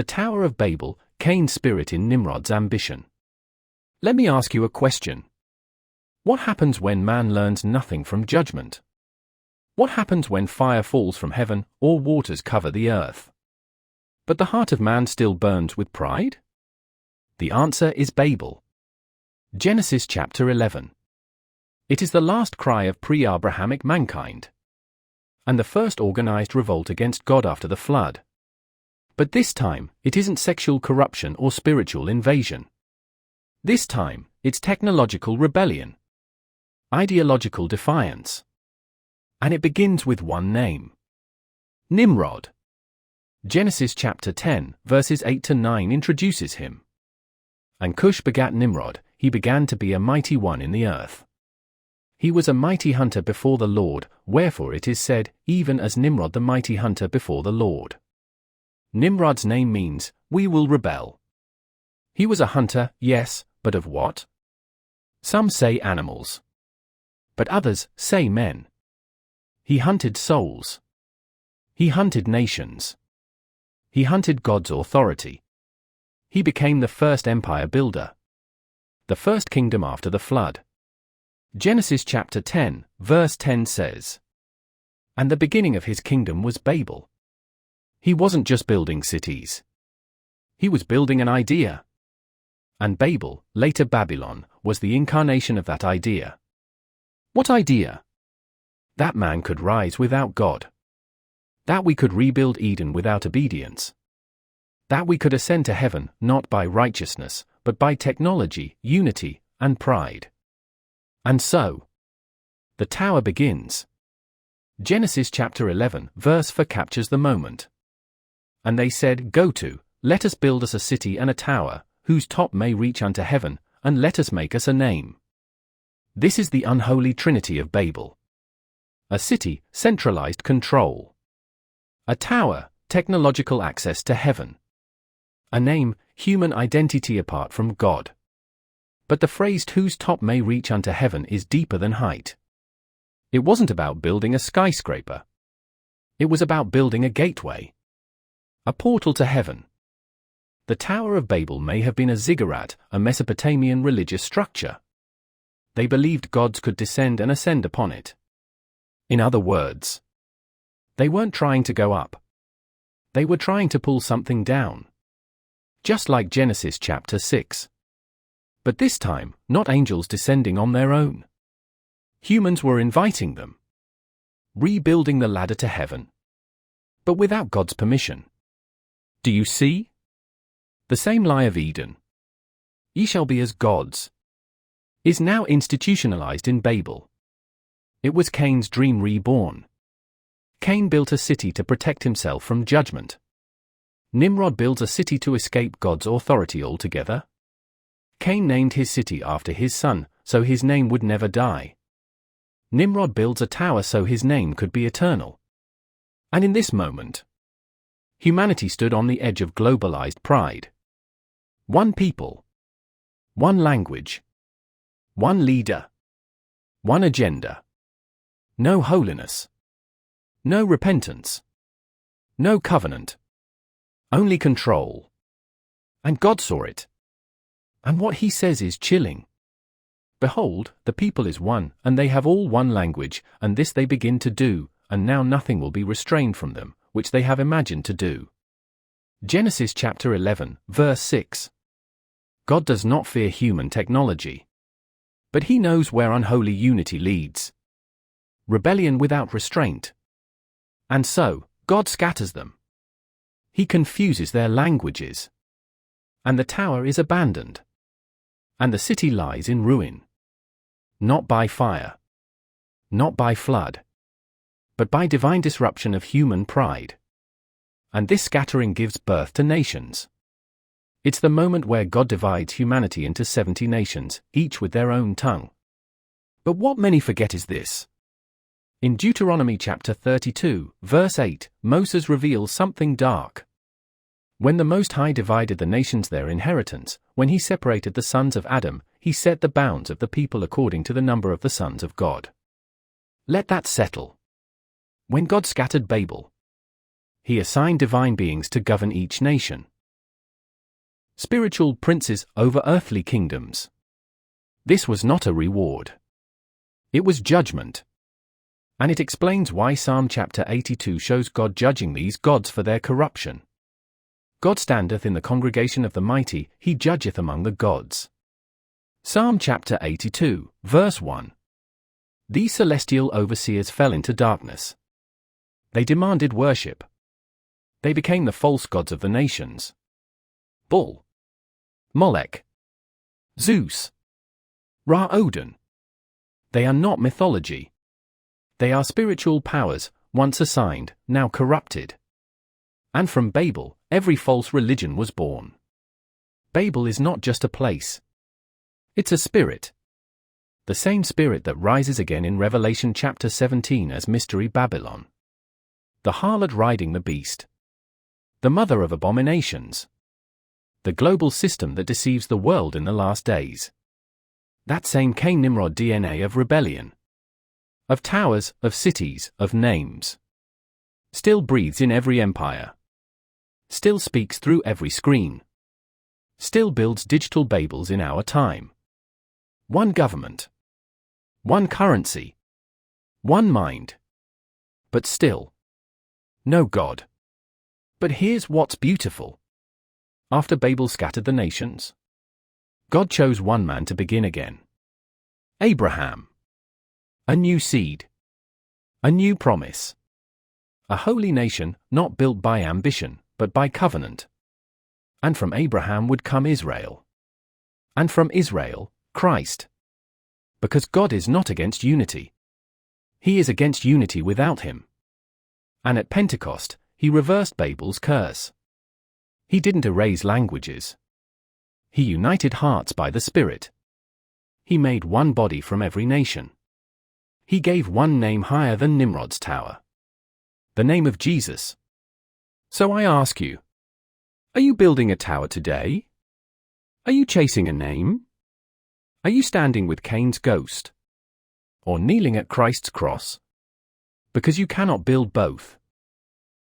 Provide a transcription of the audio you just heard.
The Tower of Babel, Cain's spirit in Nimrod's ambition. Let me ask you a question. What happens when man learns nothing from judgment? What happens when fire falls from heaven or waters cover the earth? But the heart of man still burns with pride? The answer is Babel. Genesis chapter 11. It is the last cry of pre-Abrahamic mankind, and the first organized revolt against God after the flood. But this time, it isn't sexual corruption or spiritual invasion. This time, it's technological rebellion, ideological defiance. And it begins with one name: Nimrod. Genesis chapter 10, verses 8 to 9 introduces him. And Cush begat Nimrod, he began to be a mighty one in the earth. He was a mighty hunter before the Lord, wherefore it is said, even as Nimrod the mighty hunter before the Lord. Nimrod's name means, we will rebel. He was a hunter, yes, but of what? Some say animals, but others say men. He hunted souls. He hunted nations. He hunted God's authority. He became the first empire builder, the first kingdom after the flood. Genesis chapter 10, verse 10 says, and the beginning of his kingdom was Babel. He wasn't just building cities. He was building an idea. And Babel, later Babylon, was the incarnation of that idea. What idea? That man could rise without God. That we could rebuild Eden without obedience. That we could ascend to heaven, not by righteousness, but by technology, unity, and pride. And so, the tower begins. Genesis chapter 11, verse 4 captures the moment. And they said, Go to, let us build us a city and a tower, whose top may reach unto heaven, and let us make us a name. This is the unholy trinity of Babel. A city, centralized control. A tower, technological access to heaven. A name, human identity apart from God. But the phrase whose top may reach unto heaven is deeper than height. It wasn't about building a skyscraper. It was about building a gateway. A portal to heaven. The Tower of Babel may have been a ziggurat, a Mesopotamian religious structure. They believed gods could descend and ascend upon it. In other words, they weren't trying to go up. They were trying to pull something down. Just like Genesis chapter 6. But this time, not angels descending on their own. Humans were inviting them. Rebuilding the ladder to heaven. But without God's permission. Do you see? The same lie of Eden. Ye shall be as gods. Is now institutionalized in Babel. It was Cain's dream reborn. Cain built a city to protect himself from judgment. Nimrod builds a city to escape God's authority altogether. Cain named his city after his son, so his name would never die. Nimrod builds a tower so his name could be eternal. And in this moment, humanity stood on the edge of globalized pride. One people. One language. One leader. One agenda. No holiness. No repentance. No covenant. Only control. And God saw it. And what he says is chilling. Behold, the people is one, and they have all one language, and this they begin to do, and now nothing will be restrained from them, which they have imagined to do. Genesis chapter 11, verse 6. God does not fear human technology. But he knows where unholy unity leads. Rebellion without restraint. And so, God scatters them. He confuses their languages. And the tower is abandoned. And the city lies in ruin. Not by fire. Not by flood. But by divine disruption of human pride. And this scattering gives birth to nations. It's the moment where God divides humanity into 70 nations, each with their own tongue. But what many forget is this. In Deuteronomy chapter 32, verse 8, Moses reveals something dark. When the Most High divided the nations their inheritance, when he separated the sons of Adam, he set the bounds of the people according to the number of the sons of God. Let that settle. When God scattered Babel, he assigned divine beings to govern each nation. Spiritual princes over earthly kingdoms. This was not a reward. It was judgment. And it explains why Psalm chapter 82 shows God judging these gods for their corruption. God standeth in the congregation of the mighty, he judgeth among the gods. Psalm chapter 82, verse 1. These celestial overseers fell into darkness. They demanded worship. They became the false gods of the nations. Baal, Molech, Zeus, Ra-Odin. They are not mythology. They are spiritual powers, once assigned, now corrupted. And from Babel, every false religion was born. Babel is not just a place. It's a spirit. The same spirit that rises again in Revelation chapter 17 as Mystery Babylon. The harlot riding the beast. The mother of abominations. The global system that deceives the world in the last days. That same Cain-Nimrod DNA of rebellion. Of towers, of cities, of names. Still breathes in every empire. Still speaks through every screen. Still builds digital Babels in our time. One government. One currency. One mind. But still. No God. But here's what's beautiful. After Babel scattered the nations, God chose one man to begin again. Abraham. A new seed. A new promise. A holy nation, not built by ambition, but by covenant. And from Abraham would come Israel. And from Israel, Christ. Because God is not against unity. He is against unity without him. And at Pentecost, he reversed Babel's curse. He didn't erase languages. He united hearts by the Spirit. He made one body from every nation. He gave one name higher than Nimrod's tower. The name of Jesus. So I ask you, are you building a tower today? Are you chasing a name? Are you standing with Cain's ghost? Or kneeling at Christ's cross? Because you cannot build both.